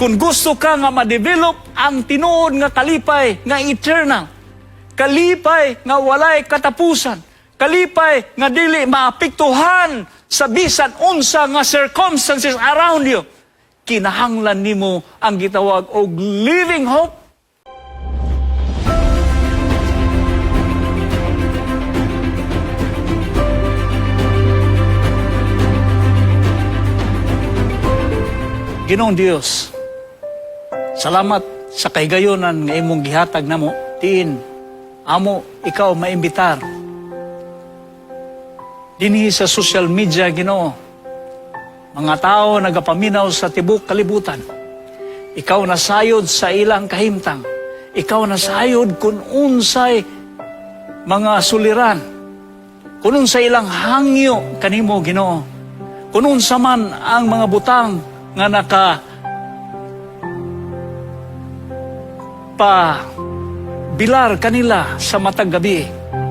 Kung gusto ka nga ma-develop ang tinuod nga kalipay nga eternal, kalipay nga walay katapusan, kalipay nga dili maapektuhan sa bisan unsa nga circumstances around you, kinahanglan nimo ang gitawag og living hope. Ginoong Dios, salamat sa kaygayonan nga imong gihatag namo. Tiin, amo ikaw maimbitar dinhi sa social media, Ginoo. Mga tao nagapaminaw sa tibok kalibutan. Ikaw nasayod sa ilang kahimtang. Ikaw nasayod kung unsay mga suliran. Kung unsay ilang hangyo kanimo, Ginoo. Kung unsa man ang mga butang nga bilar kanila sa matag gabi.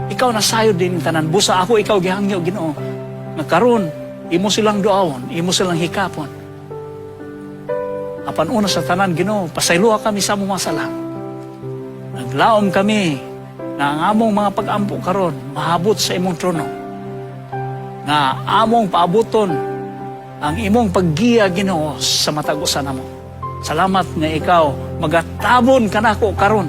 Ikaw nasayod din tanan. Busa ako ikaw gihangyo, Ginoo. Nga karon imo silang duawon, imo silang hikapon. Apan una sa tanan, Ginoo, pasayloa kami sa among masala. Naglaom kami na ang among mga pag-ampo karon mahabot sa imong trono. Na among paabuton ang imong paggiya, Ginoo, sa matag-usa namo. Salamat nga ikaw magatabon kanako karon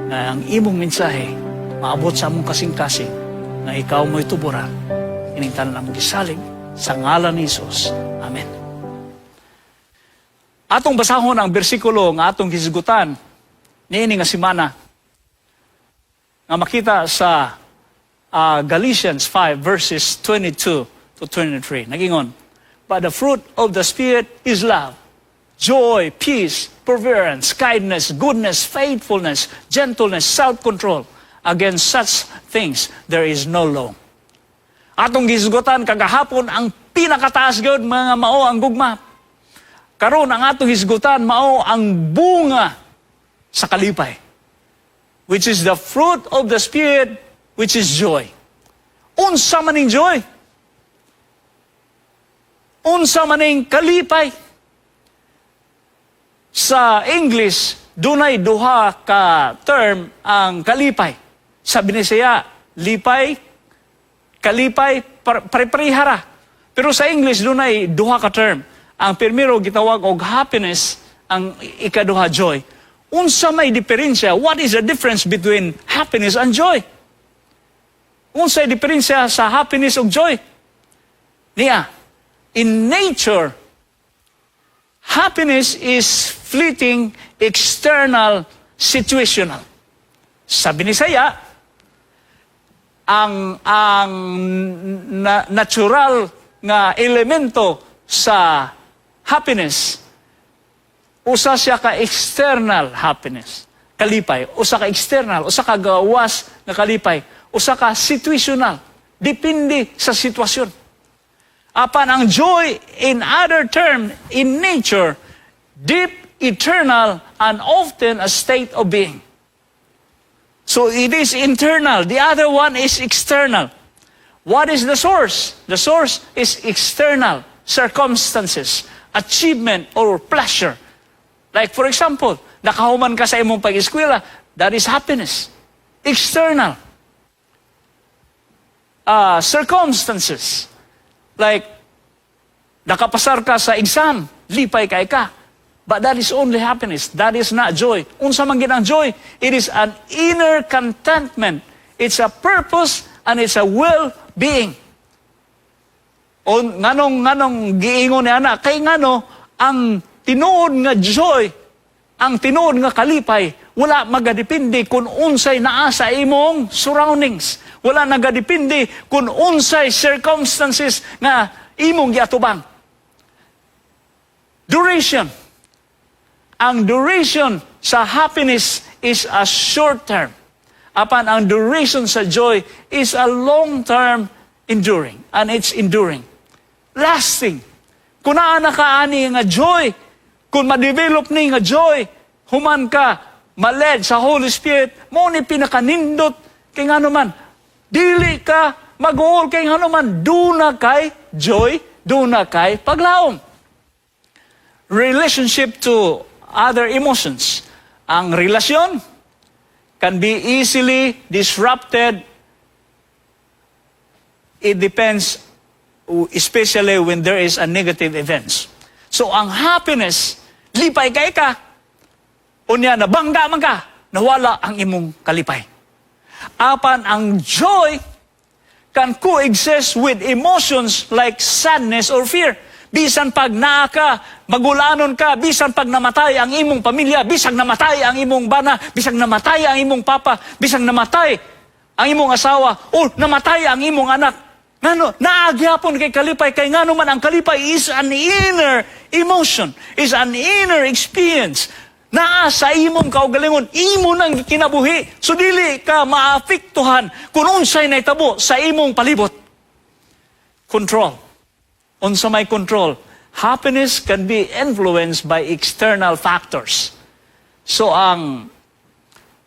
na ang imong mensahe maabot sa among kasing-kasing na ikaw mo'y tuburan. Iningtanan ang gisalig sa ngalan ni Jesus. Amen. Atong basahon ang bersikulo nga atong gisgutan niini nga semana nga makita sa Galatians 5 verses 22 to 23. Nagingon, but the fruit of the Spirit is love, joy, peace, perseverance, kindness, goodness, faithfulness, gentleness, self-control. Against such things, there is no law. Atong gisgutan kagahapon ang pinakataas gyud mga mao ang gugma. Karon ang atong gisgutan mao ang bunga sa kalipay, which is the fruit of the Spirit, which is joy. Unsa maning joy? Unsa maning kalipay? Sa English, dunay duha ka term ang kalipay. Sa Binisaya, lipay, kalipay, pare-parehara. Pero sa English, dunay duha ka term. Ang primero gitawag og happiness, ang ikaduha joy. Unsa may diferensya? What is the difference between happiness and joy? Unsa may diferensya sa happiness ug joy? Niya, in nature, happiness is fleeting, external, situational. Sa Binisaya, ang natural nga elemento sa happiness, usa siya ka external happiness, kalipay. Usa ka external, usa ka gawas nga kalipay. Usa ka situational, depende sa sitwasyon. Apan ang joy, in other term, in nature, deep, eternal, and often a state of being. So it is internal. The other one is external. What is the source? The source is external circumstances, achievement, or pleasure. Like for example, nakahuman ka sa imong pag-eskwela, that is happiness. External. Circumstances. Like, nakapasar ka sa exam, lipay kay ka. But that is only happiness. That is not joy. Unsa man gid ang joy? It is an inner contentment. It's a purpose and it's a well-being. O nganong giingon ni ana kay ngano ang tinuod nga joy, ang tinuod nga kalipay, wala magadepende kung unsay naa sa imong surroundings. Wala nagadepende kung unsay circumstances nga imong giatubang. Duration. Ang duration sa happiness is a short term. Apan ang duration sa joy is a long term enduring. And it's enduring. Lasting. Kung naa na kaani nga joy, kung ma-develop ni nga joy, human ka, maled sa Holy Spirit, mo ni pinakanindot, kay nga naman, dili ka mag-uol, kay nga naman, duna kay joy, duna kay paglaom. relationship to other emotions. Ang relasyon can be easily disrupted. It depends, especially when there is a negative events. So ang happiness, lipay ka, unya na bangga man ka, nawala ang imong kalipay. Apan ang joy can coexist with emotions like sadness or fear. Bisan pag naa ka, magulanon ka, bisan pag namatay ang imong pamilya, bisag namatay ang imong bana, bisag namatay ang imong papa, bisag namatay ang imong asawa, o namatay ang imong anak. Ngano, naagyapon kay kalipay, kay ngano man ang kalipay is an inner emotion, is an inner experience. Naa sa imong kaugalingon, imo nang kinabuhi. So dili ka maapektuhan kung unsay naitabo sa imong palibot. Control. Unsa may control. Happiness can be influenced by external factors. So ang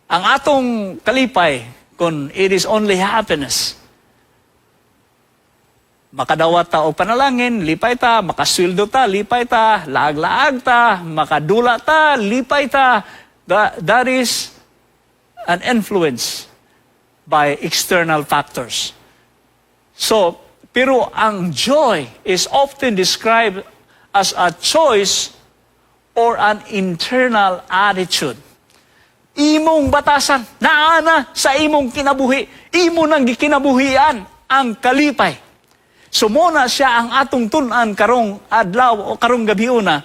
atong kalipay, kung it is only happiness, makadawat ta og panalangin, lipay ta, makasweldo ta, lipay ta, laag-laag ta, makadula ta, lipay ta. That is an influence by external factors. So, pero ang joy is often described as a choice or an internal attitude. Imong batasan, naana sa imong kinabuhi, imo nang gikinabuhian ang kalipay. So muna siya ang atong tun-an karong adlaw o karong gabiuna,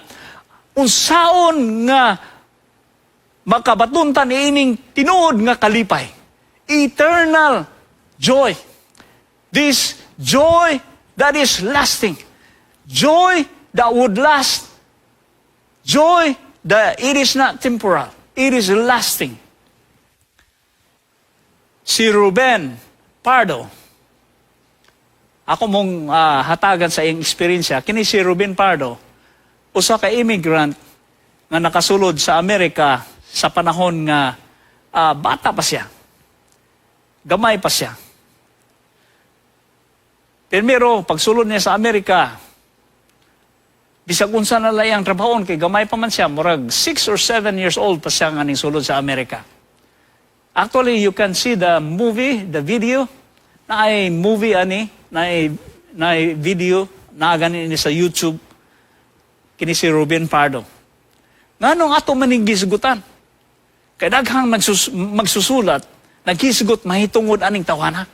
unsaon nga makabatuntan ining tinuod nga kalipay. Eternal joy. This joy that is lasting. Joy that would last. Joy that it is not temporal. It is lasting. Si Ruben Pardo, ako mong hatagan sa iyong eksperyensya, kini si Ruben Pardo, usa ka immigrant nga nakasulod sa Amerika sa panahon nga bata pa siya. Gamay pa siya. Pero pagsulod niya sa Amerika, bisag unsa na layang trabahon, kay gamay pa man siya, murag 6 or 7 years old pa siya nga ning sulod sa Amerika. Actually, you can see the movie, the video, na ay movie ani, na ay video, na ganin sa YouTube, kini si Ruben Pardo. Nganong ato maninggisgutan? Kay daghang magsusulat, naghisgot mahitungod aning tawana.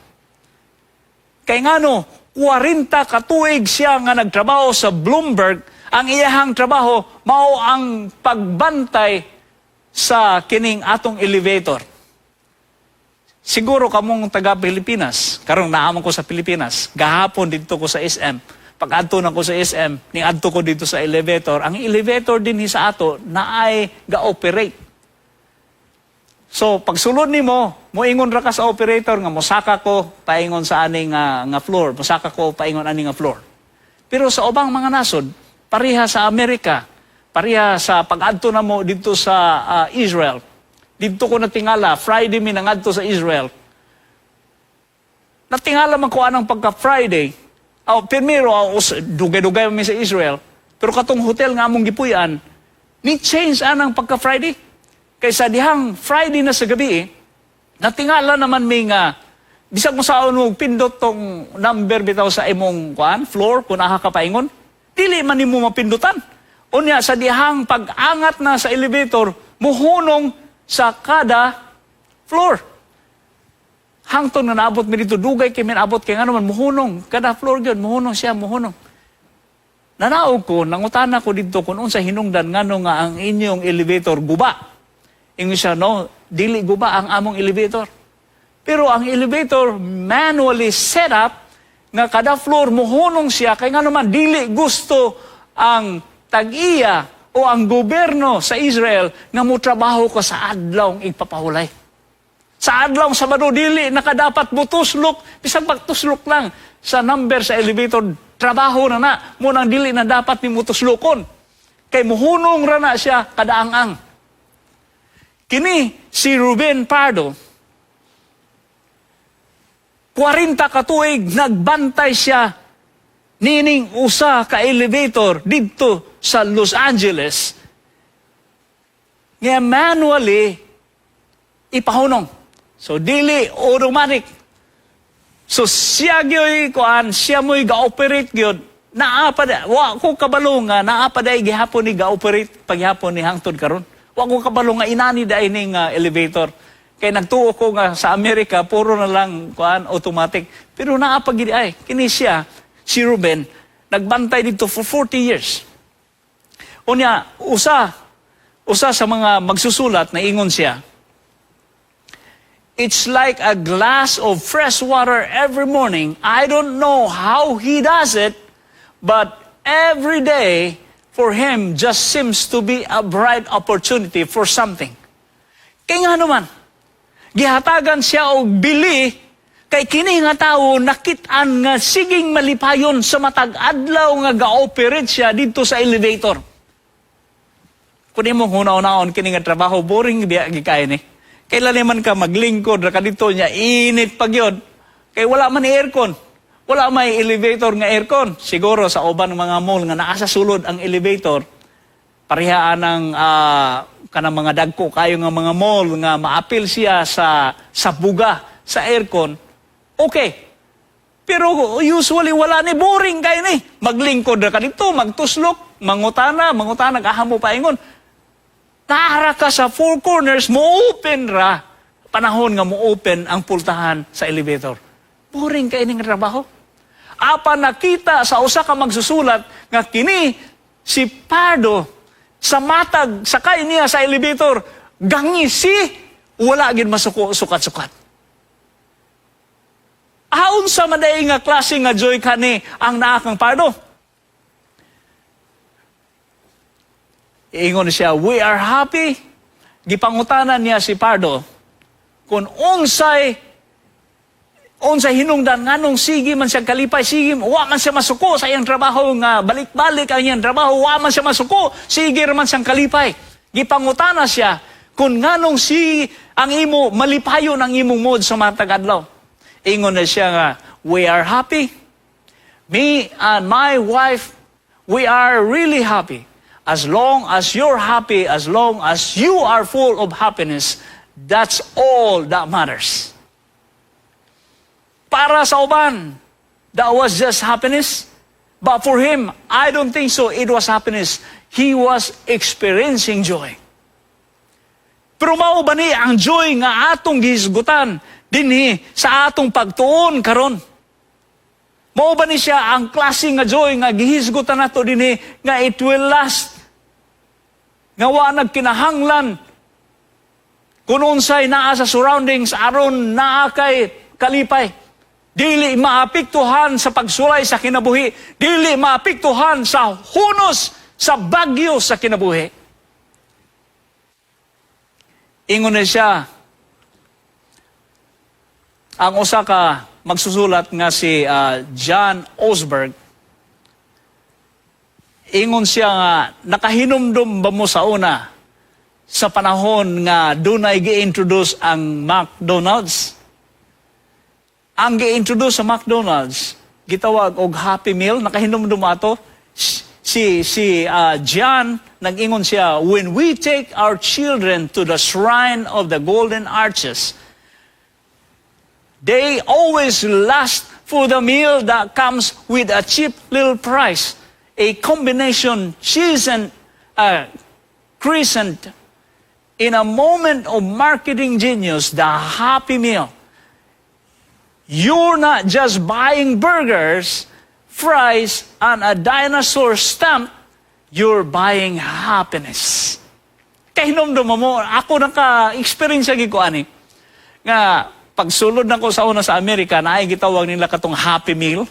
Kay ngano, 40 katuig siya nga nagtrabaho sa Bloomberg, ang iyahang trabaho mao ang pagbantay sa kining atong elevator. Siguro kamong taga Pilipinas, karong naamon ko sa Pilipinas, gahapon dito ko sa SM, pag adto na ko sa SM, ning adto ko dito sa elevator, ang elevator din sa ato na ay ga-operate. So, pagsulod nimo, moingon ra ka sa operator nga mosaka ko paingon sa aning nga floor, mosaka ko paingon aning nga floor. Pero sa ubang mga nasod, pareha sa Amerika, pareha sa pag-adto na mo dito sa Israel. Dito ko natingala, Friday mi nangadto sa Israel. Natingala man ko anang pagka-Friday. Primero, dugay-dugay mi sa Israel. Pero katong hotel nga among gipuy-an, ni change anang pagka-Friday. Kaysa dihang Friday na sa gabi, natingala naman may nga, bisag mo sa mo pindot tong number bitaw sa imong floor, kung nakakapaingon, dili man nimo mapindutan. Unya, sa dihang pag-angat na sa elevator, muhunong sa kada floor. Hangtod na naabot mi dito, dugay kay minabot kay nga naman, muhunong, kada floor yun, muhunong siya, muhunong. Nanaog ko, nangutana ko dito kung unsa hinungdan ngano nga ang inyong elevator guba. Ingon siya, no, dili guba ang among elevator. Pero ang elevator manually set up nga kada floor muhunong siya kay nga naman dili gusto ang tag-iya o ang gobyerno sa Israel nga motrabaho ko sa adlawng igpapahulay. Sa adlawng Sabado dili nakadapat butuslok, bisag pagtuslok lang sa number sa elevator, trabaho na munang dili na dapat ni mutuslokon. Kay muhunong ra na siya kadaang-ang. Kini si Ruben Pardo, 40 katuig nagbantay siya nining usa ka elevator dito sa Los Angeles nga manually ipahunong. So dili automatic. So siya gyoy kuan, siya mo'y ga-operate gyud. Wa ko kabalo nga naa pa day gihapon ni ga-operate paghapon ni hangtod karon. Wa ko kabalo nga inani day ning elevator. Kay nagtuo ko nga sa Amerika puro na lang kuan automatic. Pero naa pa gid ay kini siya si Ruben nagbantay dito for 40 years. Unya usa sa mga magsusulat na ingon siya, it's like a glass of fresh water every morning. I don't know how he does it, but every day for him just seems to be a bright opportunity for something. Kaya nga naman, gihatagan siya og bili, kay kini nga tawo nakit-an nga siging malipayon sa matag adlaw nga ga-operate siya dito sa elevator. Kung mo hunaw-naon kini nga trabaho, boring biya gikain eh. Kailan naman ka maglingkod, ra ka dito niya, init pag yun. Kay wala man aircon. Wala may elevator nga aircon. Siguro sa uban ng mga mall nga naa sa sulod ang elevator, parihaan ng kanang mga dagko kayo nga mga mall nga maapil siya sa buga, sa aircon, okay. Pero usually wala ni boring kayo ni. Maglingkod ra ka dito, magtuslok, mangutana, kahamo pa ingon. Tahara ka sa four corners, mo-open ra. Panahon nga mo-open ang pultahan sa elevator. Boring kayo ning trabaho. Apa nakita sa usa ka magsusulat nga kini si Pardo sa matag sakay niya sa elevator, gangisi, wala gid masuko sukat-sukat. Aun sa maday nga klase nga joy kani ang naa kang Pardo. Ingon siya, we are happy. Gipangutanan niya si Pardo kung unsay hinungdan nganong sige man siya kalipay, sige wa man siya masuko sa iyang trabaho nga balik-balik ang iyang trabaho, wa man siya masuko, sige man siyang kalipay. Gipangutana siya kung nganong ang imo malipayon ang imong mood sa matag adlaw. Ingon na siya nga, we are happy. Me and my wife, we are really happy. As long as you're happy, as long as you are full of happiness, that's all that matters. Para sa uban, that was just happiness. But for him, I don't think so. It was happiness. He was experiencing joy. Pero mao ba ni ang joy nga atong gihisgutan dinhi sa atong pagtuon karon? Mao ba ni siya ang klase nga joy nga gihisgutan nato dinhi nga it will last? Nga wa nagkinahanglan kung unsay naa sa surroundings aron naa kay kalipay. Dili maapektuhan sa pagsulay sa kinabuhi. Dili maapektuhan sa hunos, sa bagyo sa kinabuhi. Ingon na siya, ang usa ka magsusulat nga si John Osberg, ingon siya nga, nakahinumdum ba mo sa una sa panahon nga dunay gi-introduce ang McDonald's? Ang gi-introduce sa McDonald's, gitawag og Happy Meal, nakahinumdum ato. Si John, nag-ingon siya, when we take our children to the shrine of the golden arches, they always lust for the meal that comes with a cheap little price. A combination cheese and crescent. In a moment of marketing genius, the Happy Meal. You're not just buying burgers, fries, and a dinosaur stamp. You're buying happiness. Kahinomdom mo, ako naka-experience sa gikuan nga pagsulod na ko sa una sa Amerika, na ay gitawag nila katong Happy Meal.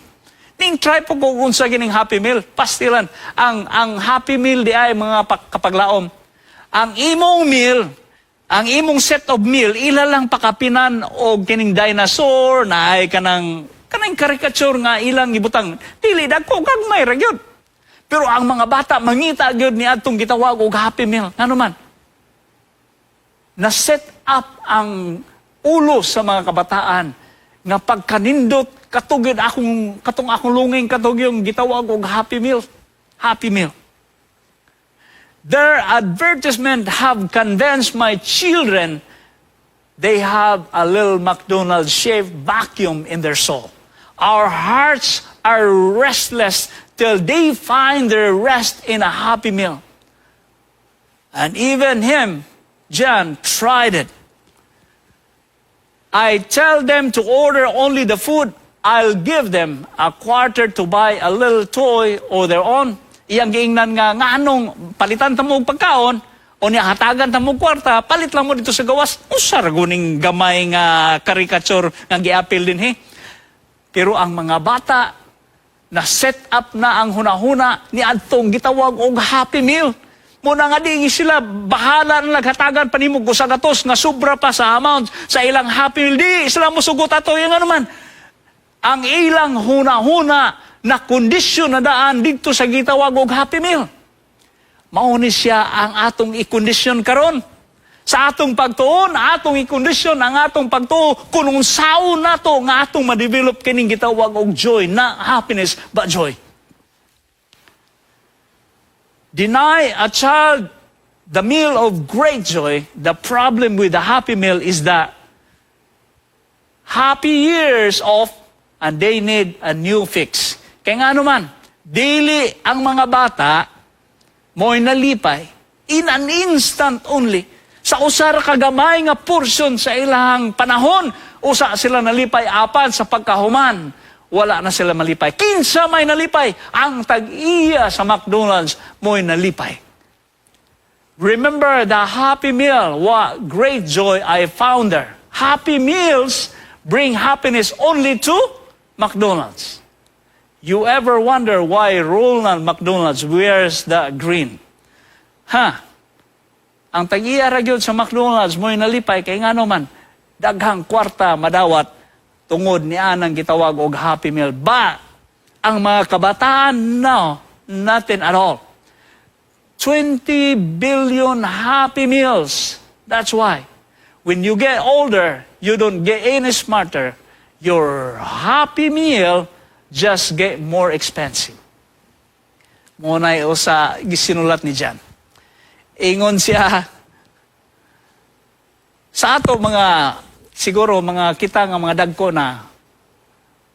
Ning try po kung unsa gining Happy Meal. Pastilan, ang Happy Meal di ay mga kapaglaom. Ang imong meal, ang imong set of meal, ilalang pakapinan o kining dinosaur na ay kanang karikature nga ilang gibutang. Dili dagko gagmay ra gyud. Pero ang mga bata mangita gyud ni adtong gitawag og Happy Meal. Ngano man? Na set up ang ulo sa mga kabataan nga pagkanindot katugid katong akong lunging katog yung gitawag og Happy Meal. Happy Meal. Their advertisement have convinced my children they have a little McDonald's shaped vacuum in their soul. Our hearts are restless till they find their rest in a Happy Meal. And even him, John, tried it. I tell them to order only the food. I'll give them a quarter to buy a little toy of their own. Iyang giingnan nga anong palitan ta mo og pagkaon o niya hatagan ta mo og kwarta, palit lang mo dito sa gawas. Usa ra guning gamay nga caricature nga giapil din he. Pero ang mga bata na set up na ang hunahuna ni adtong gitawag og Happy Meal. Muna nga di sila bahala na naghatagan panimog sa gatos nga sobra pa sa amount sa ilang Happy Meal. Di sila musugot ato yung ano man. Ang ilang huna-huna na kondisyon na daan dito sa gitawag og Happy Meal. Mauni siya ang atong ikondisyon karon. Sa atong pagtuon, atong ikondisyon ang atong pagtuo kung saon nato nga atong ma-develop kining gitawag og joy, na happiness but joy. Deny a child the meal of great joy. The problem with the Happy Meal is that happy years off and they need a new fix. Kaya nga naman, dili ang mga bata mo'y nalipay in an instant only. Sa usara kagamay nga portion sa ilang panahon, usa sila nalipay apan sa pagkahuman. Wala na sila malipay. Kinsa may nalipay, ang tag-iya sa McDonald's mo'y nalipay. Remember the Happy Meal, what great joy I found there. Happy Meals bring happiness only to McDonald's. You ever wonder why Ronald McDonald's wears the green? Ang tag-iya ra gyud sa McDonald's mo'y nalipay kay ngano man daghang kwarta madawat tungod ni anang gitawag og Happy Meal. But ang mga kabataan, no, nothing at all. 20 billion Happy Meals. That's why when you get older, you don't get any smarter. Your Happy Meal just get more expensive. Muna usa gisinulat ni John. Ingon siya sa ato mga siguro mga kita nga mga dagko na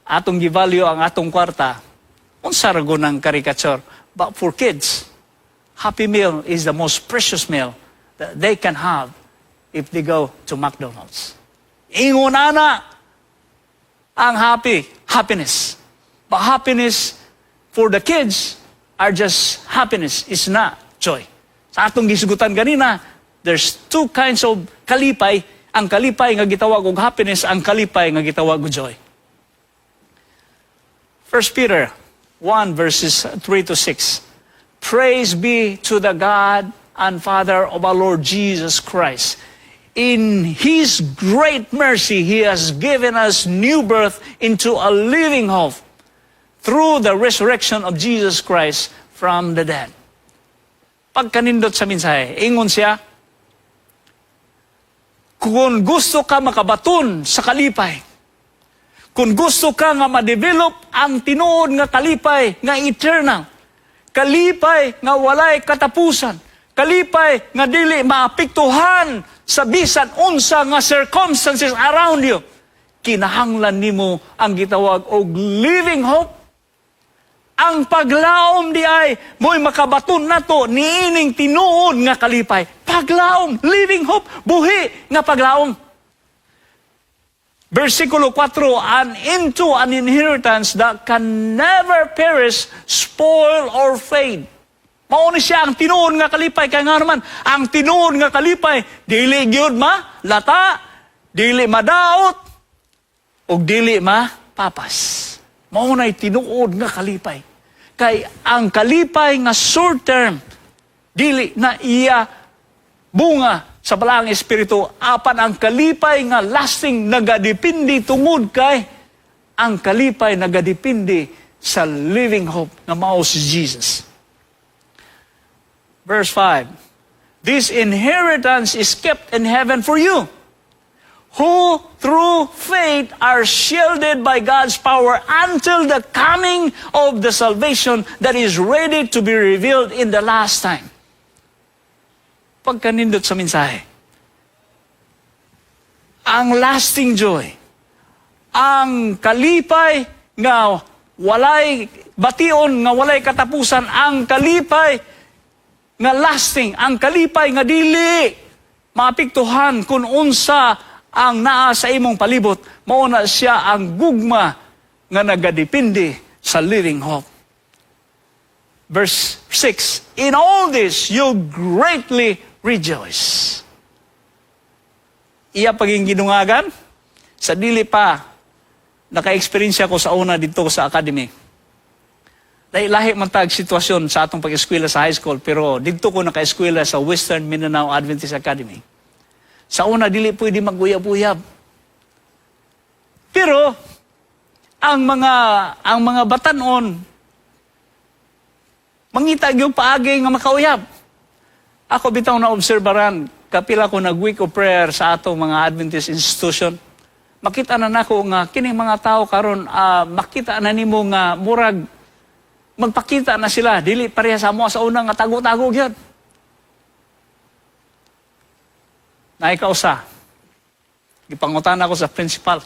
atong givalue ang atong kwarta, unsa ra gunang caricature. But for kids, Happy Meal is the most precious meal that they can have if they go to McDonald's. Ingon ana ang happiness. But happiness for the kids are just happiness, is not joy. Sa atong gisugutan ganina, there's two kinds of kalipay. Ang kalipay nga gitawag og happiness, ang kalipay nga gitawag og joy. 1 Peter 1 verses 3 to 6. Praise be to the God and Father of our Lord Jesus Christ. In His great mercy, He has given us new birth into a living hope through the resurrection of Jesus Christ from the dead. Pagkanindot sa mensahe, ingon siya, kung gusto ka makabaton sa kalipay, kung gusto ka nga ma-develop ang tinuod nga kalipay nga eternal, kalipay nga walay katapusan, kalipay nga dili maapektuhan sa bisan unsa nga circumstances around you, kinahanglan nimo ang gitawag og living hope. Ang paglaom di ay mo'y makabaton nato niining tinuod nga kalipay. Paglaom, living hope, buhi nga paglaom. Versikulo 4, and into an inheritance that can never perish, spoil, or fade. Mauni siya ang tinuod nga kalipay. Kaya nga naman, ang tinuod nga kalipay, dili gyud lata, dili madaot, o dili papas. Maunay tinuod nga kalipay. Kay ang kalipay nga short term, dili na iya bunga sa balaang espiritu, apan ang kalipay nga lasting nagadepende tungod kay ang kalipay nagadepende sa living hope na mao si Jesus. Verse 5, this inheritance is kept in heaven for you, who through faith are shielded by God's power until the coming of the salvation that is ready to be revealed in the last time. Pagkanindot sa mensahe, ang lasting joy, ang kalipay nga walay bation, nga walay katapusan, ang kalipay nga lasting, ang kalipay nga dili maapektuhan kung unsa ang naa sa imong palibot, mauna siya ang gugma nga nagadepende sa living hope. Verse 6, in all this you greatly rejoice. Iya paging ginungagan, sa dili pa naka-experience ko sa una dito sa academy. Lahi man tag sitwasyon sa atong pag-eskwela sa high school, pero dito ko naka-eskwela sa Western Mindanao Adventist Academy. Sa una, dili pwede mag-uyab-uyab. Pero, ang mga batanon, mangita yung paagay nga makauyab. Ako bitaw na obserbaran, kapila ko nag-week of prayer sa atong mga Adventist institution. Makita na nako nga, kining mga tao karon makita na nimo nga murag, magpakita na sila, dili pareha sa mo sa unang nga tago-tago yun. Naikausa, ipangutan ako sa principal.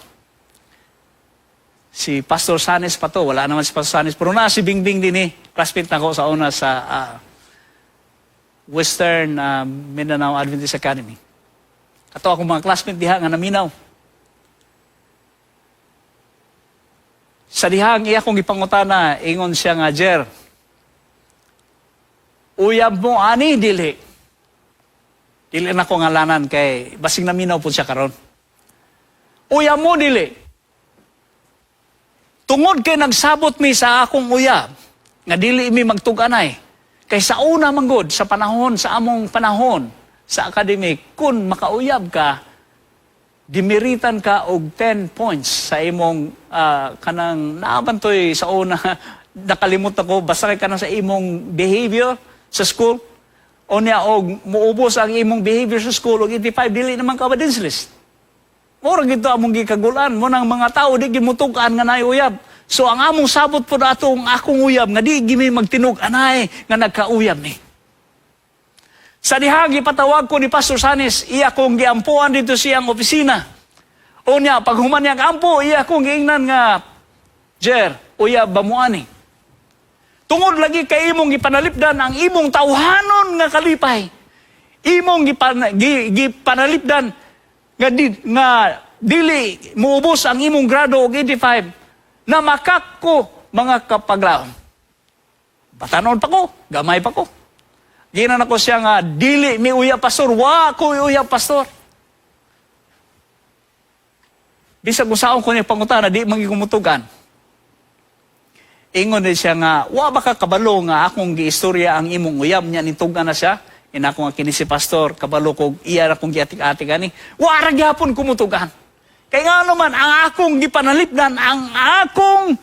Si Pastor Sanes pa to, wala naman si Pastor Sanes, pero na si Bingbing din classmate na ko sa una sa Western Mindanao Adventist Academy. Ato akong mga classmate diha nga naminaw. Sa dihang iya kong ipangutana, ingon siya nga, Jer, uyab mo ani dili. Dili na ko ngalanan kay basing naminaw po siya karon. Uyab mo dili. Tungod kay nagsabot mi sa akong uyab, nga dili mi magtuganay. Kay sa una manggod, sa panahon, sa among panahon, sa academic, kun makauyab ka, dimiritan ka og 10 points sa imong kanang naabantoy sa una, nakalimot ako, basta ka na sa imong behavior sa school, o niya og muubos ang imong behavior sa school, og 85, dili naman ka ba din list. Murag ito among gikagulan mo ng mga tao, di gimutukan nga naay uyab. So ang among sabot po na atong akong uyab, nga di gimi magtinog anay, nga nagkauyab ni. Sa dihang ipatawag ko ni Pastor Sanes, iya kong giampuan dito siyang opisina. O niya, pag human niyang ampo, iya kong giingnan nga, Jer, uyab ba mo ani? Tungod lagi kay imong gipanalipdan ang imong tawhanon nga kalipay. Imong gipanalipdan nga dili muubos ang imong grado og 85 na makakko mga kapaglaon. Batanon pa ko, gamay pa ko. Ginan ako siya nga, dili mi uyab pastor, wa ko uyab pastor. Bisag usaon ko niya pangutana, di magigumutugan. Ingon din siya nga, wa ba ka kabalo nga akong giistorya ang imong uyab niya, nitugan na siya. Ina ko nga kini si pastor, kabalo ko, iya na kong giatik-atik ani. Wa ra gyapon kumutugan. Kaya nga naman, ang akong gipanalipdan, ang akong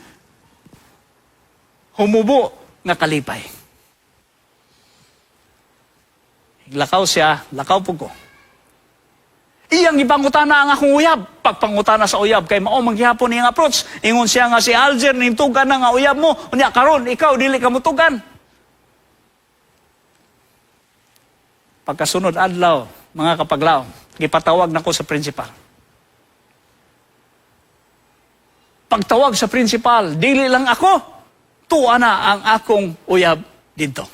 humubo nga kalipay. Lakaw siya, lakaw po ko. Iyang ipangutana ang akong uyab. Pagpangutana sa uyab, kay mao manghihapon niyang approach. Ingon siya nga si Alger, nintugan na nga uyab mo. Unya karon ikaw, dili ka mutugan. Pagkasunod adlaw, mga kapaglaw, gipatawag na ko sa principal. Pagtawag sa principal, dili lang ako, tuwa na ang akong uyab dito.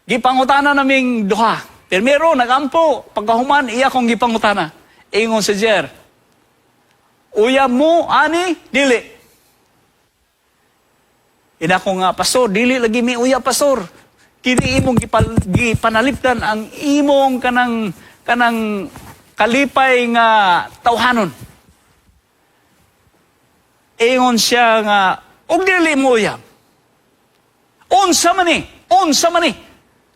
Gipangutana naming duha. Pero nagampo, pagkahuman, iya kong gipangutana. Ingon si Jer, uyab mo, ani, dili. Ina ko nga, pastor, dili lagi may uyab, pastor. Kini imong gipanalipdan ang imong kanang kalipay nga tawhanon. Ingon siya nga, og dili mo uyab. Unsa man ni.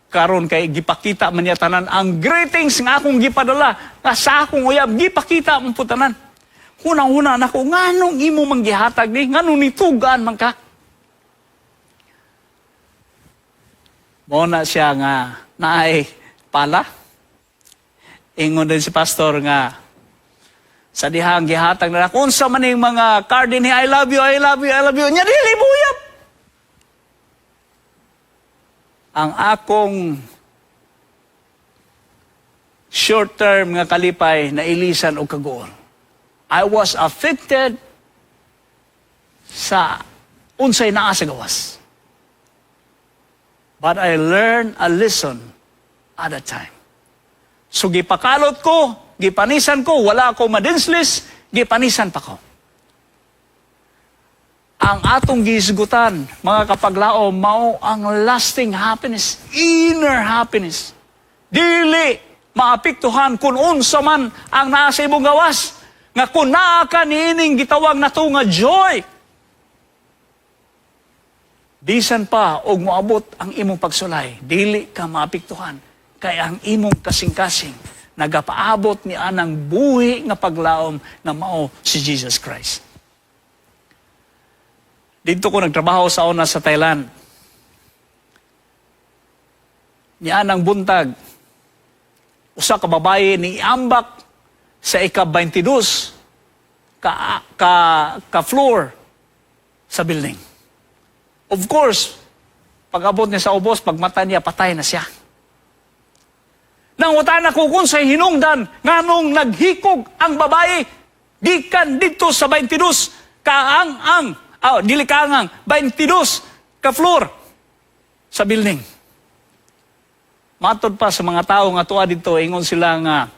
Karon kay gipakita man niya tanan ang greetings nga akong gipadala nga sa akong uyab, gipakita man po tanan. Hunang-huna nako, nganong imo manggihatag ni, nganong nitugan man ka. Mo na siya nga naay pala. Ingon din si pastor nga, sa dihang gihatag na kung sa maning mga card ni I love you, I love you, I love you, nya dili buyap. Ang akong short-term nga kalipay na ilisan o kagoon. I was affected sa unsay naa sa gawas. But I learned a lesson at a time. So gipakalot ko, gipanisan ko, wala ako madenslis, gipanisan pa ko. Ang atong gisgutan, mga kapaglaom, mao ang lasting happiness, inner happiness. Dili maapektuhan kung unsa man ang nasa imong gawas, nga kung naa ka niining gitawag na to nga joy. Bisan pa og moabot ang imong pagsulay, dili ka maapektuhan kay ang imong kasing-kasing nagapaabot ni anang buhi nga paglaom nga mao si Jesus Christ. Dito ko nagtrabaho sa una sa Thailand. Ni anang buntag, usa ka babae ni ambak sa ika-22 ka floor sa building. Of course, pag-abot niya sa ubos, pagmata niya, patay na siya. Nang utan ako kung sa hinungdan, nganong naghikog ang babae, gikan dito sa 22 dili kaangang, 22 ka floor sa building. Matod pa sa mga tao nga tuwa dito, ingon sila nga,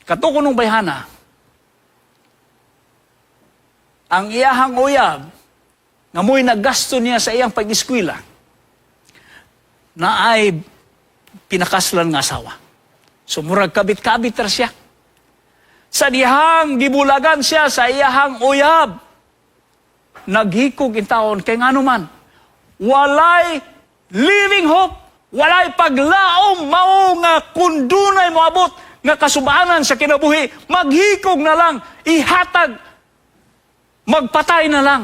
katuko nung bayhana, ang iyahang uyab, nga mo'y naggasto niya sa iyang pag-eskwela, na ay pinakaslan nga asawa. So murag kabit-kabit ra siya. Sa dihang gibulagan siya sa iyahang uyab, naghikog in taon, kay nga naman, walay living hope, walay paglaom, mao nga kung dunay moabot, nga kasubaanan sa kinabuhi, maghikog na lang, ihatag, magpatay na lang.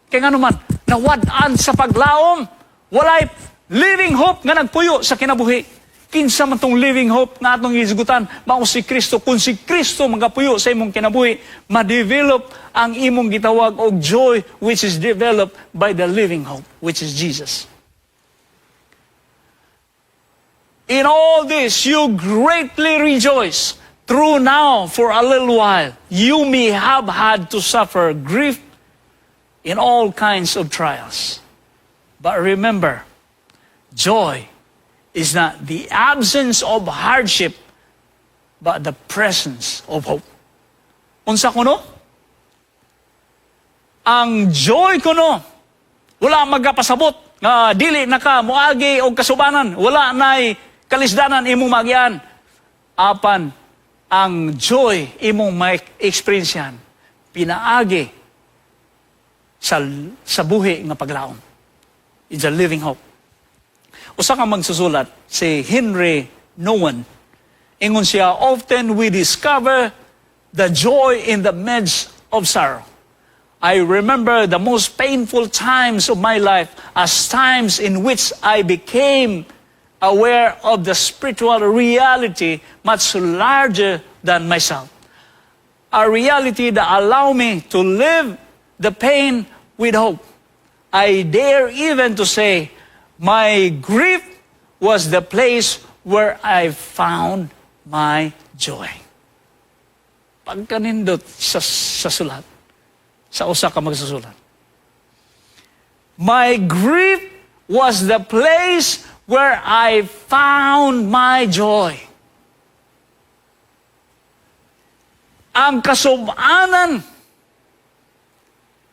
Kaya nga naman, nawadaan sa paglaom, walay living hope nga nagpuyo sa kinabuhi. Kinsa man tong living hope nga atong isgutan, mao si Kristo. Kung si Kristo magapuyo sa imong kinabuhi, ma-develop ang imong gitawag og joy which is developed by the living hope, which is Jesus. In all this, you greatly rejoice. True now, for a little while, you may have had to suffer grief in all kinds of trials. But remember, joy is not the absence of hardship, but the presence of hope. Unsa kuno? Ang joy kuno, wala magapasabot, nga dili naka muagi og kasubanan, wala nay kalisdanan imong magian. Apan, ang joy imong ma-experiencean, pinaagi sa buhi nga paglaom. It's a living hope. Usa ka magsusulat, si Henry Nouwen, ingon siya, often we discover the joy in the midst of sorrow. I remember the most painful times of my life as times in which I became aware of the spiritual reality much larger than myself. A reality that allowed me to live the pain with hope. I dare even to say, my grief was the place where I found my joy. Pagkanindot sa sulat, sa usa ka magsusulat. My grief was the place where I found my joy. Ang kasub-anan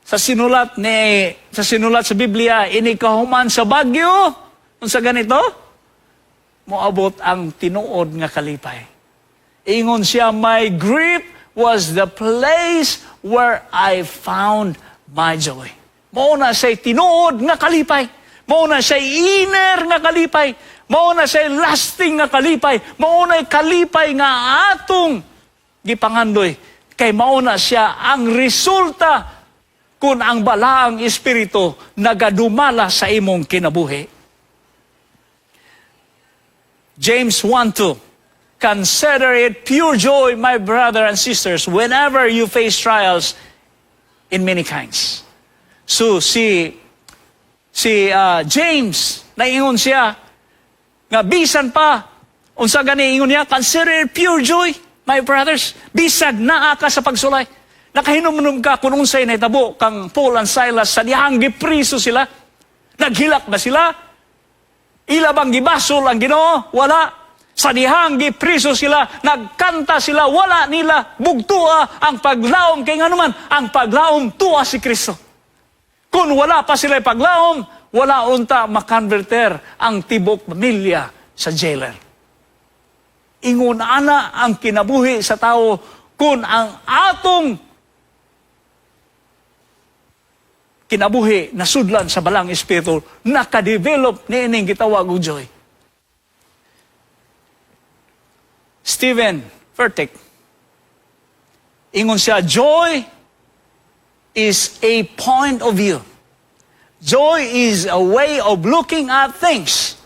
sa sinulat sa Biblia, ini kahuman sa bagyo, unsa ganito, moabot ang tinuod nga kalipay. Ingon siya, my grief was the place where I found my joy. Mao na say tinuod nga kalipay, mao na say inner nga kalipay, mao na say lasting nga kalipay, mao na kalipay nga atong gipangandoy, kay mao na siya ang resulta kung ang balaang espiritu nagadumala sa imong kinabuhi. James 1:2, consider it pure joy, my brother and sisters, whenever you face trials in many kinds. So, si James, naingon siya, nga bisan pa, unsa gani ingon niya, consider it pure joy, my brothers, bisag naa ka sa pagsulay. Nakahinom-nom ka kung unsay nahitabo kang Paul and Silas sa dihang gipriso sila. Naghilak na sila. Ilabang gibasol ang Ginoo, wala. Sa dihang gipriso sila, nagkanta sila, wala nila bugtua ang paglaom kay nganuman, ang paglaom tuwa si Kristo. Kung wala pa sila paglaom, wala unta makonverter ang tibok pamilya sa jailer. Ingon ana ang kinabuhi sa tao kung ang atong kinabuhi na sudlan sa balang espiritu nakadevelop niining gitawag og joy. Stephen Furtick, ingon siya, joy is a point of view. Joy is a way of looking at things.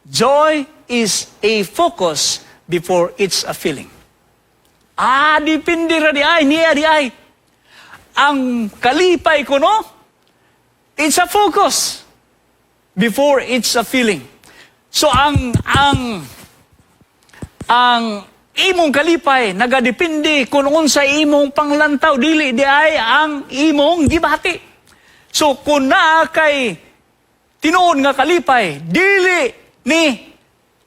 Joy is a focus before it's a feeling. Dipindi ra di ay, niya di ay. Ang kalipay ko, no? It's a focus before it's a feeling. So ang imong kalipay nagadepende kung unsa imong panglantaw, dili di ay ang imong gibati. So kung naa kay tinuod nga kalipay, dili ni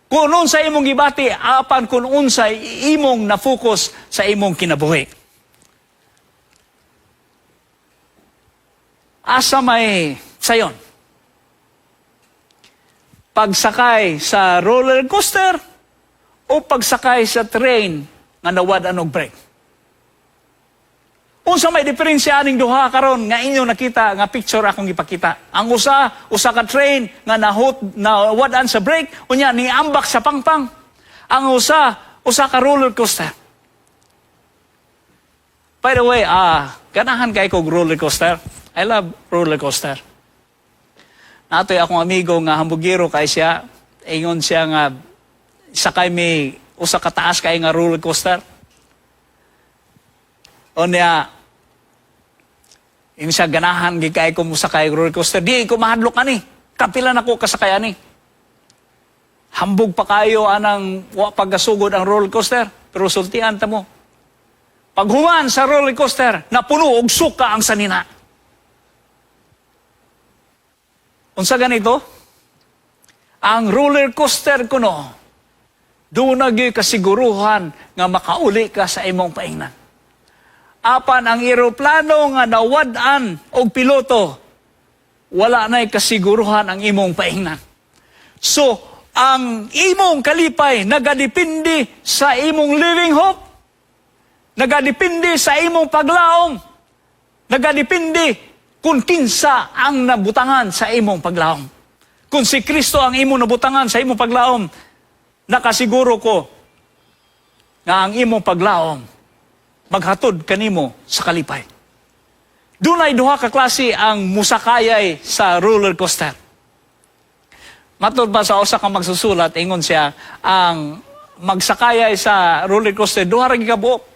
kung unsa imong gibati apan kung unsa imong na-focus sa imong kinabuhi. Asa may sayon? Pagsakay sa roller coaster o pagsakay sa train nga nawad og brake? Unsa may diferensya aning duha karon nga inyo nakita nga picture akong ipakita? Ang usa ka train nga nawadan sa brake, unya niambak sa pangpang. Ang usa ka roller coaster. By the way, ganahan kay ko roller coaster. I love roller coaster. Natoy akong amigo nga hambugiro kay siya, ingon siya nga sakay may usa ka taas kay nga roller coaster. Onya yung siya ganahan gikay ko musakay roller coaster. Di ko mahadlok ani. Kapila na ko kasakay ani. Hambog pa kayo anang paggasugod ang roller coaster. Pero sultian ta mo. Paghuman sa roller coaster, napuno og suka ang sanina. Unsa ganito? Ang roller coaster kuno, doon nagyoy kasiguruhan nga makauli ka sa imong paingnan. Apan ang eroplano nga nawadan og piloto, wala na'y kasiguruhan ang imong paingnan. So, ang imong kalipay nagadepende sa imong living hope, nagadepende sa imong paglaom, nagadepende kung kinsa ang nabutangan sa imong paglaom. Kung si Kristo ang imong nabutangan sa imong paglaom, nakasiguro ko na ang imong paglaom maghatod kanimo sa kalipay. Dunay duha ka klase ang musakayay sa roller coaster. Matod ba sa usa ka magsusulat, ingon siya, ang magsakayay sa roller coaster, duha ra gigabuok.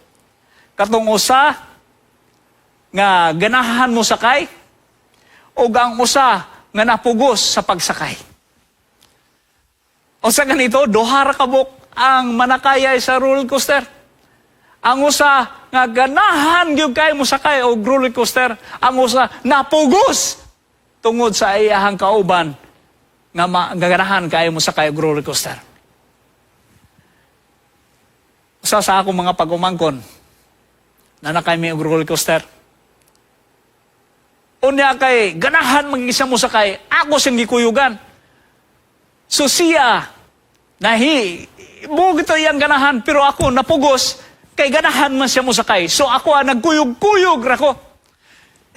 Katong usa nga ganahan mo sakay, o ang usa nga napugos sa pagsakay. O sa ganito, duha ra kabuk ang manakayay sa roller coaster. Ang usa nga ganahan gyud kay mo sakay og roller coaster, ang usa napugos tungod sa iyahang kauban nga ganahan kay mo sakay og roller coaster. Usa sa akong mga pag-umangkon na nakay mi og roller coaster. Unya kay ganahan mag-isa mo sakay, ako siyang gikuyugan. So siya, bugito iyang ganahan, pero ako napugos, kay ganahan man siya mo sakay. So ako nagkuyog-kuyog rako.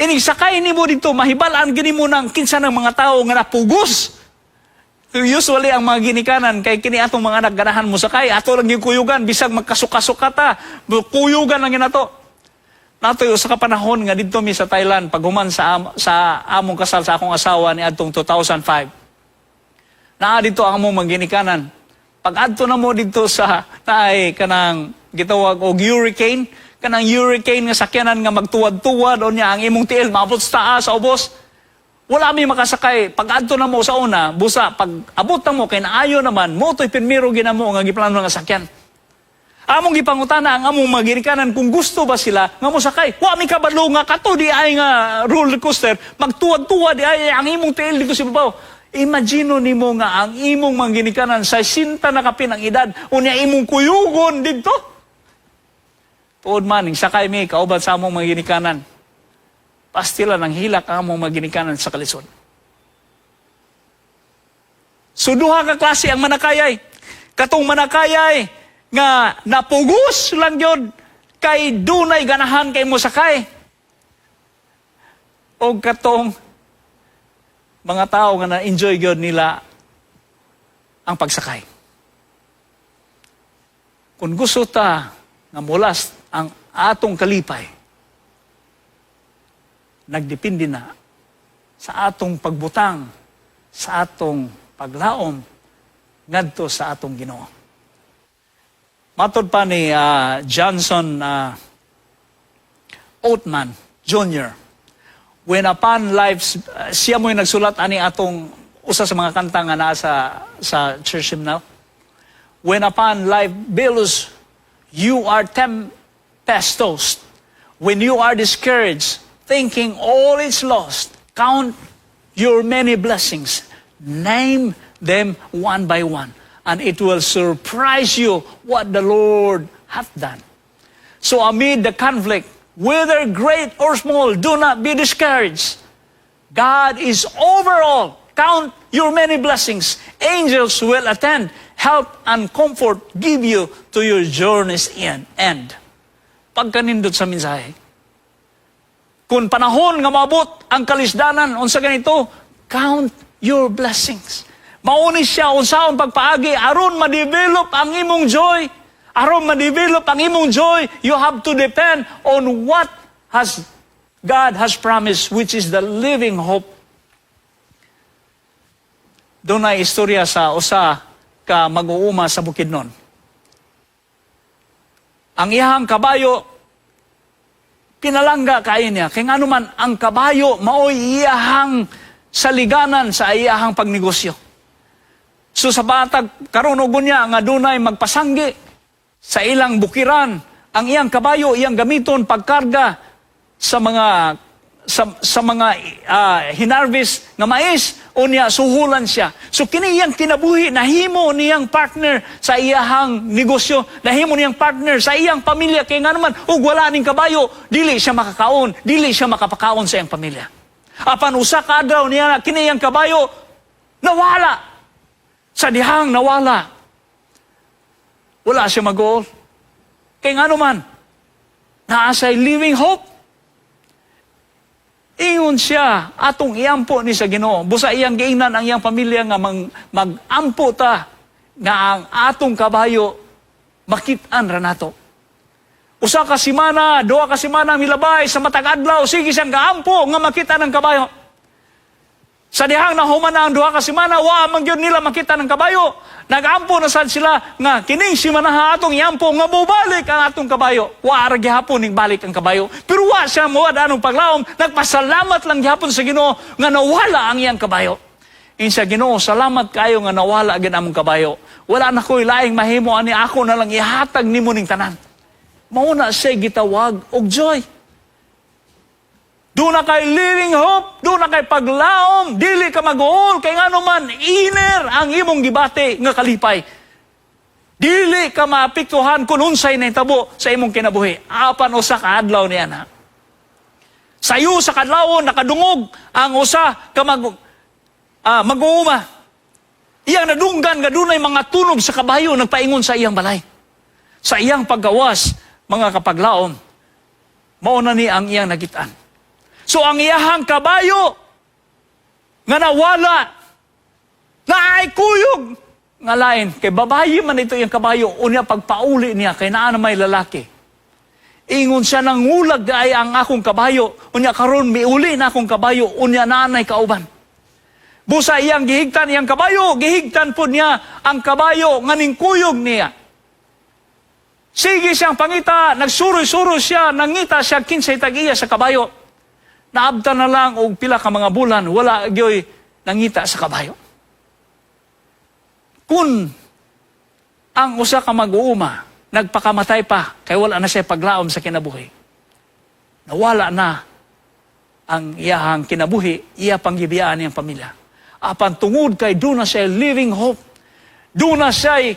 Ining sakay ni mo dito, mahibalaan gini mo ng kinsa ng mga tao nga napugos. Usually ang mga ginikanan, kay kini atong mga nagganahan mo sakay, ato lang yung kuyugan, bisag magkasuka-suka ta, kuyugan lang yun ato. Natoy usa ka panahon nga didto mi sa Thailand paghuman sa among kasal sa akong asawa ni adtong 2005. Naa dito ang among manginikanan. Pag adto na mo dito sa na ay kanang gitawag og hurricane, kanang hurricane nga sakyanan nga magtuwad-tuwad o niya ang imong tiil maabot sa taas sa ubos. Wala mi makasakay. Pag adto na mo sa una, busa pag abot na mo kay naayo naman mo to'y pinmiro ginamo nga giplano nga sakyan. Among gipangutana ang among mga ginikanan kung gusto ba sila nga mo sakay. Wa mi kabalo nga kato di ay nga roller coaster, magtuwad-tuwad di ay ang imong tiil dito sa babaw. Imagino nimo nga ang imong mga ginikanan sa 60 na kapin ang edad unya imong kuyugon didto. Tuod man sakay mi kauban sa among mga ginikanan. Pastila ng hilak ang among mga ginikanan sa kalisod. So duha ka klase ang manakayay. Katong manakayay nga napugos lang yun kay dunay ganahan kay mo sakay. O katong mga tao nga na-enjoy yun nila ang pagsakay. Kung gusto ta nga mulas ang atong kalipay, nagdepende na sa atong pagbutang, sa atong paglaom, ngadto sa atong Ginoo. Matod pa ni Johnson Oatman Jr. When upon life's, siya mo'y nagsulat ani atong usa sa mga kanta nga nasa sa church hymnal. When upon life billows, you are tempestuous. When you are discouraged, thinking all is lost, count your many blessings. Name them one by one. And it will surprise you what the Lord hath done. So amid the conflict, whether great or small, do not be discouraged. God is over all. Count your many blessings. Angels will attend, help and comfort give you to your journey's end. Pagkanindot sa mensahe, kung panahon nga maabot ang kalisdanan, unsa ganito, count your blessings. Mauni siya unsaon pagpaagi aron ma-develop ang imong joy. Aron ma-develop ang imong joy, you have to depend on what God has promised, which is the living hope. Doon na istorya sa usa ka mag-uuma sa Bukidnon. Ang iyang kabayo, pinalangga kayo niya. Kaya nga naman, ang kabayo, mao'y iyahang saliganan sa iyahang pagnegosyo. So sa batag, karon og niya nga dunay magpasanggi sa ilang bukiran, ang iyang kabayo iyang gamiton pagkarga sa mga hinarvest nga mais unya suhulan siya. So kini iyang kinabuhi nahimo niyang partner sa iyahang negosyo, nahimo niyang partner sa iyang pamilya kay nga naman ug wala ning kabayo, dili siya makakaon, dili siya makapakaon sa iyang pamilya. Apan usa ka adlaw niya kini iyang kabayo nawala. Sa dihang nawala. Wala siya mag-goal. Kaya nga naman, naasay living hope. Ingon siya, atong iampo ni sa Ginoo. Busa iyang giingnan ang iyang pamilya nga mag-ampo ta nga ang atong kabayo makit-an ra nato. Usa ka semana, 2 ka semana milabay sa matag adlaw, sige siyang gaampo nga makita ng kabayo. Sa dihang nahuman na ang 2 ka semana, wa man gyud nila makita ng kabayo. Nagampo na sad sila nga kining semana atong iampo nga mobalik ang atong kabayo. Wa ra gihapon ning balik ang kabayo. Pero wa siya moad anong paglaom, nagpasalamat lang gihapon sa Ginoo nga nawala ang iyang kabayo. Insa Ginoo, salamat kayo nga nawala gid among kabayo. Wala na ko'y laing mahimo ani ako na lang ihatag nimo ning tanan. Mao na siya gitawag og joy. Doon na kay living hope, doon na kay paglaom, dili ka mag-uol, kay nga naman, iner ang imong gibati nga kalipay. Dili ka maapektuhan kung unsay na itabo sa imong kinabuhi. Apan usa ka adlaw niya na. Sayo sa kadlawon, nakadungog ang usa ka mag-uuma. Iyang nadunggan nga dunay mga tunog sa kabayo nagpaingon sa iyang balay. Sa iyang paggawas, mga kapaglaom, mauna ni ang iyang nagitaan. So ang iyahang kabayo nga nawala na ay kuyog nga lain kay babayi man ito yung kabayo unya pagpauli niya kay naa na may lalaki. Ingon siya nang ngulag ay ang akong kabayo unya karon miuli na akong kabayo unya nanay kauban. Busa iyang gihigtan iyang kabayo, gihigtan po niya ang kabayo nga ning kuyog niya. Sige siyang pangita, nagsuroy-suroy siya, nangita siya, kinsay tag-iya sa kabayo. Naabta na lang og pila ka mga bulan, wala gyoy nangita sa kabayo. Kung ang usa ka mag-uuma, nagpakamatay pa, kay wala na siya paglaom sa kinabuhi. Nawala na ang iyahang kinabuhi, iya panggibiyaan niyang pamilya. Apan tungod kay doon na siya living hope, doon na siya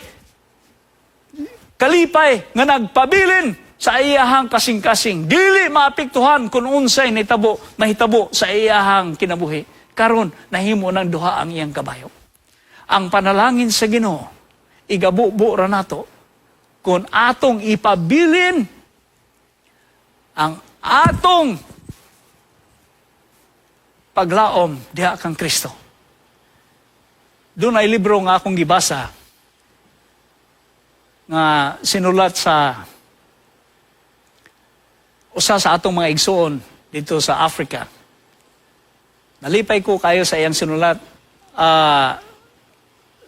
kalipay nga nagpabilin sa iyahang kasing-kasing. Dili maapektuhan kung unsay mahitabo sa iyahang kinabuhi. Karon nahimo ng duha ang iyang kabayo. Ang panalangin sa Ginoo, igabubo ra nato kung atong ipabilin ang atong paglaom diha kang Kristo. Doon ay libro nga akong gibasa nga sinulat sa usa sa atong mga igsoon dito sa Africa. Nalipay ko kayo sa iyang sinulat,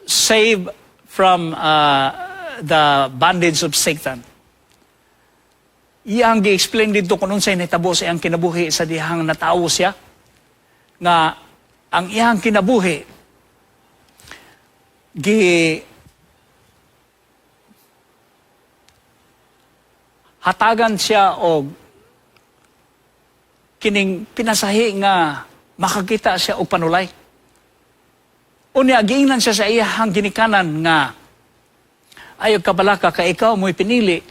Save from the Bondage of Satan. Iyang gi-explain dito kung unsay nahitabo sa iyang kinabuhi sa dihang natawo siya, nga ang iyang kinabuhi hatagan siya og kining pinasahi nga makakita siya og panulay. Unya giingnan siya sa iyahang ginikanan nga ayaw kabalaka ka ikaw mo'y pinili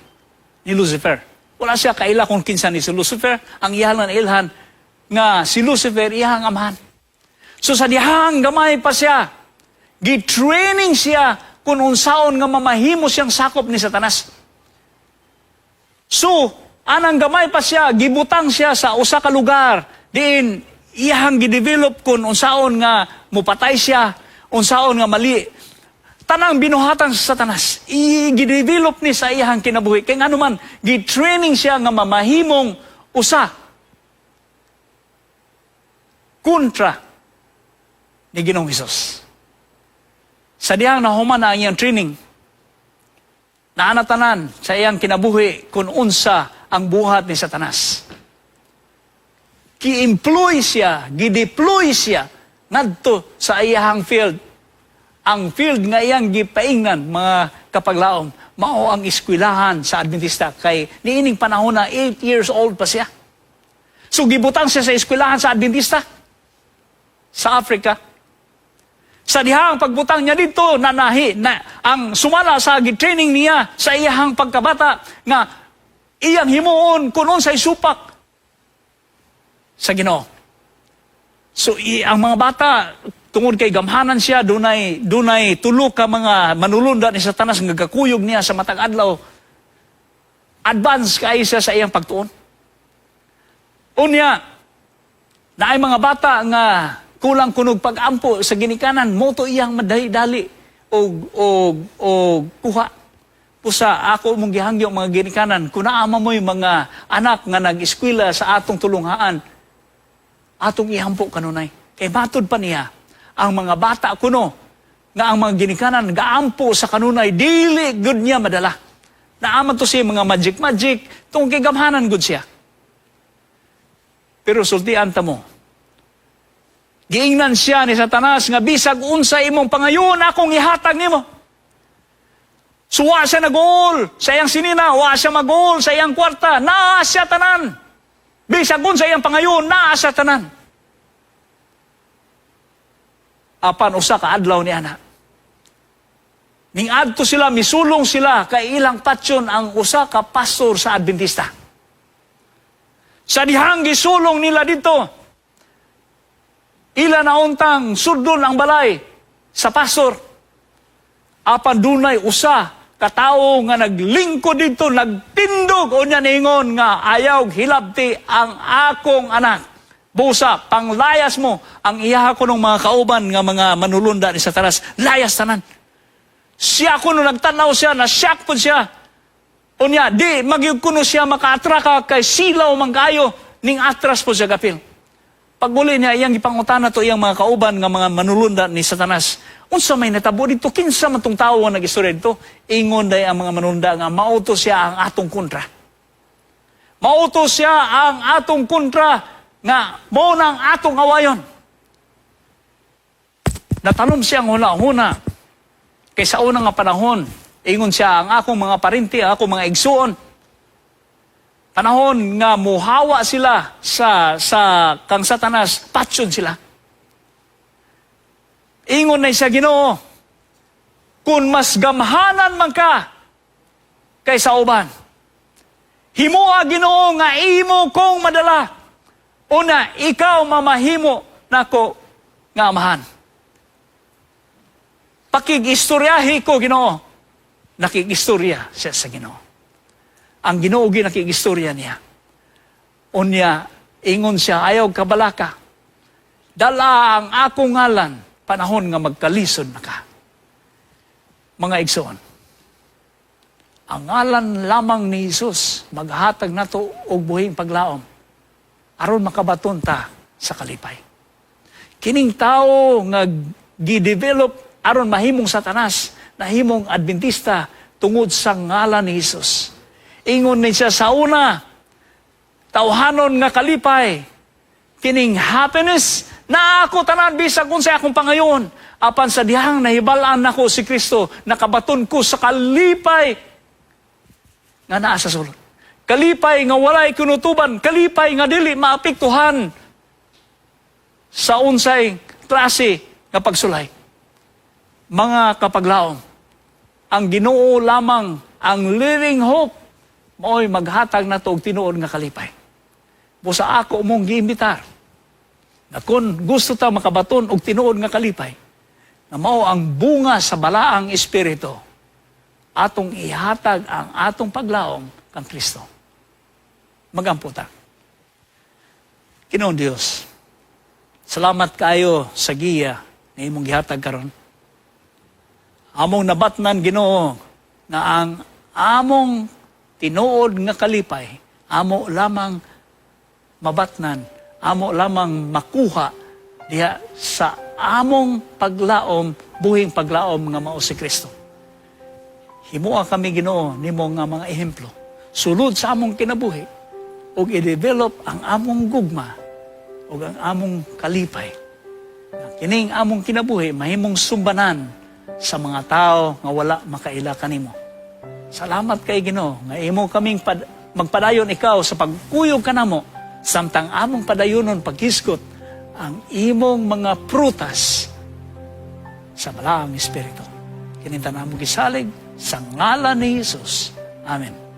ni Lucifer. Wala siya kaila kung kinsa ni si Lucifer, ang iyahang ilhan nga si Lucifer iyahang amahan. So sa dihang gamay pa siya, gi-training siya kung unsaon nga mamahimo siyang sakop ni Satanas. So, anang gamay pa siya, gibutang siya sa usa ka lugar, diin iyahang gidevelop kung unsaon nga mupatay siya, unsaon nga mali. Tanang binuhatan sa Satanas, gidevelop ni sa iyahang kinabuhi. Kaya nga naman, gi-training siya nga mamahimong usa kontra ni Ginoong Hesus. Sa diyang nahuman na ang iyang training, naanatanan sa iyang kinabuhi kung unsa ang buhat ni Satanas. Ki-employ siya, gi-deploy siya ngadto sa iyahang field. Ang field nga iyang gipaingnan, mga kapaglaom, mao ang eskwelahan sa Adventista. Kay niining panahon na 8 years old pa siya. So gibutang siya sa eskwelahan sa Adventista sa Africa. Sa dihang pagbutang niya dito, nanahi na ang sumala sa training niya sa iyahang pagkabata nga iyang himuon kunon sa isupak sa Ginoo. So ang mga bata tungod kay gamhanan siya, dunay tulo ka mga manulunda ni Satanas nga gakuyog niya sa matag adlaw. Advance kay siya sa iyang pagtuon. Unya, naay mga bata nga kulang kunog pag-ampo sa ginikanan, moto iyang madali-dali o kuha. Pusa, ako mong gihangyo mga ginikanan, kung naama mo'y mga anak nga nag-eskwela sa atong tulunghaan, atong ihampo kanunay. Kay matod pa niya, ang mga bata kuno, nga ang mga ginikanan, gaampo sa kanunay, dili good niya madala. Naaman to siya mga magic-magic, itong kigamhanan good siya. Pero sultian ta mo, giingnan siya ni Satanas nga bisag unsa imong pangayon akong ihatag nimo. So wa siya nag-goal sa iyang sinina, wa siya mag-goal sa iyang kwarta, naa siya tanan. Bisag unsa iyang pangayon, naa siya tanan. Apan usa ka adlaw ni ana. Ning adto sila, misulong sila kay ilang patyon ang usa ka pastor sa Adventista. Sa dihang gisulong nila dito, ila nauntang sudon ang balay sa pastor. Apan dunay usa katao nga naglingkod dito, nagtindog o niya ningon nga ayaw hilabti ang akong anak. Busa, panglayas mo ang iyaha ko ng mga kauban nga mga manulunda ni Satanas. Layas tanan. Siya kuno nagtanaw siya, na-shock po siya. O niya, di, magyug kuno siya maka-atraka kay silaw man kayo, ning atras po siya gapil. Pagmuli niya, iyang ipangutana to iyang mga kauban nga mga manulunda ni Satanas. Unsa may natabo dito, kinsa man tong tawo nga nag-istorya dito, ingon day ang mga manunda nga mautos siya ang atong kontra. Mautos siya ang atong kontra nga mao nang atong awayon. Natanom siya ang huna-huna. Kaysa unang nga panahon, ingon siya ang akong mga parinti, ang akong mga igsuon. Panahon nga muhawa sila sa kang Satanas, patsyon sila. Ingon na siya, Ginoo, kung mas gamhanan man ka kaysa uban, himoa Ginoo nga imo kong madala. Una, ikaw mamahimo nako nga amahan. Pakig-istoryahi ko, Ginoo. Nakig-istorya siya sa Ginoo. Ang Ginoo nakig-istorya niya. Unya, ingon siya, ayaw kabalaka. Dala ang akong ngalan, panahon nga magkalisod na ka. Mga igsoon, ang ngalan lamang ni Jesus, maghatag na to og buhing paglaom, aron makabaton ta sa kalipay. Kining tao nga gidevelop aron mahimong Satanas, nahimong Adventista tungod sa ngalan ni Jesus. Ingon ni siya sa una, tawhanon nga kalipay, kining happiness na ako tanan bisag unsay akong pangayon, apan sa dihang nahibalaan nako si Kristo, nakabaton ko sa kalipay nga naa sa sulod. Kalipay nga walay kinutuban, kalipay nga dili maapektuhan sa unsay klase nga pagsulay. Mga kapaglaom, ang Ginoo lamang ang living hope mo'y maghatag na to og tinuod nga kalipay. Busa ako mong giimbitar na kung gusto ta makabaton og tinuod nga kalipay, na mao ang bunga sa balaang espiritu, atong ihatag ang atong paglaom kang Kristo. Magampo ta. Ginoong Dios, salamat kayo sa giya na imong gihatag karon. Among nabatnan, Ginoo, na ang among tinuod nga kalipay, amo lamang mabatnan, amo lamang makuha diha sa among paglaom, buhing paglaom nga mao si Kristo. Himoa kami, Ginoo, nimo nga mga ehemplo, sulod sa among kinabuhi, ug i-develop ang among gugma ug ang among kalipay. Kining among kinabuhi mahimong sumbanan sa mga tao nga wala makaila kanimo. Salamat kay Ginoo nga imo kaming magpadayon ikaw sa pagkuyog kanamo, samtang among padayonon paghisgot ang imong mga prutas sa balaang espiritu. Kininta namo gisalig sa ngalan ni Jesus. Amen.